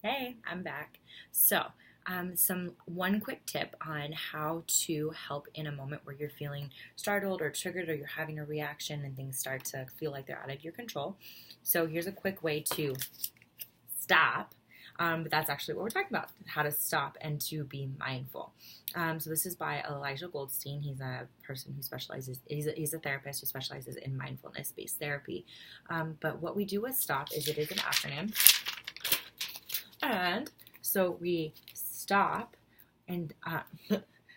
Hey, I'm back. Some one quick tip on how to help in a moment where you're feeling startled or triggered or you're having a reaction and things start to feel like they're out of your control. So here's a quick way to stop. But that's actually what we're talking about, how to stop and to be mindful. So this is by Elijah Goldstein. He's a person who specializes, he's a therapist who specializes in mindfulness-based therapy. But what we do with STOP is it is an acronym. And so we stop and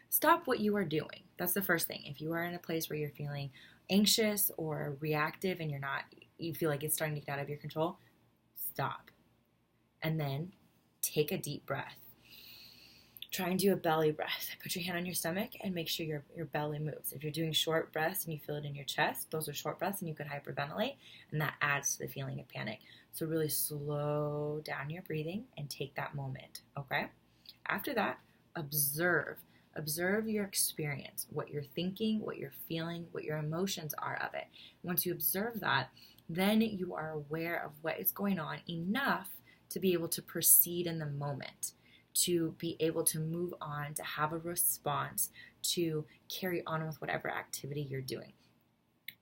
stop what you are doing. That's the first thing. If you are in a place where you're feeling anxious or reactive and you feel like it's starting to get out of your control, stop. And then take a deep breath. Try and do a belly breath. Put your hand on your stomach and make sure your belly moves. If you're doing short breaths and you feel it in your chest, those are short breaths and you could hyperventilate, and that adds to the feeling of panic. So really slow down your breathing and take that moment, okay? After that, observe. Observe your experience, what you're thinking, what you're feeling, what your emotions are of it. Once you observe that, then you are aware of what is going on enough to be able to proceed in the moment, to be able to move on, to have a response, to carry on with whatever activity you're doing.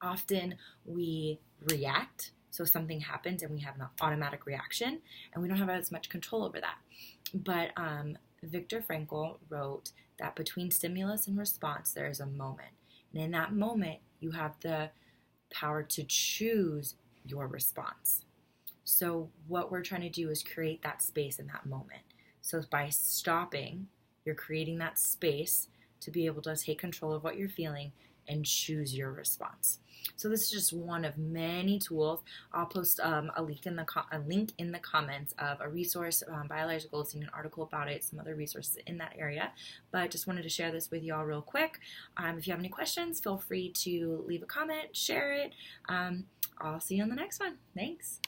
Often we react, so something happens and we have an automatic reaction, and we don't have as much control over that. But Viktor Frankl wrote that between stimulus and response, there is a moment. And in that moment, you have the power to choose your response. So what we're trying to do is create that space in that moment. So by stopping, you're creating that space to be able to take control of what you're feeling and choose your response. So this is just one of many tools. I'll post a link in the comments of a resource by Elijah Goldstein, an article about it, some other resources in that area. But just wanted to share this with y'all real quick. If you have any questions, feel free to leave a comment, share it. I'll see you on the next one. Thanks.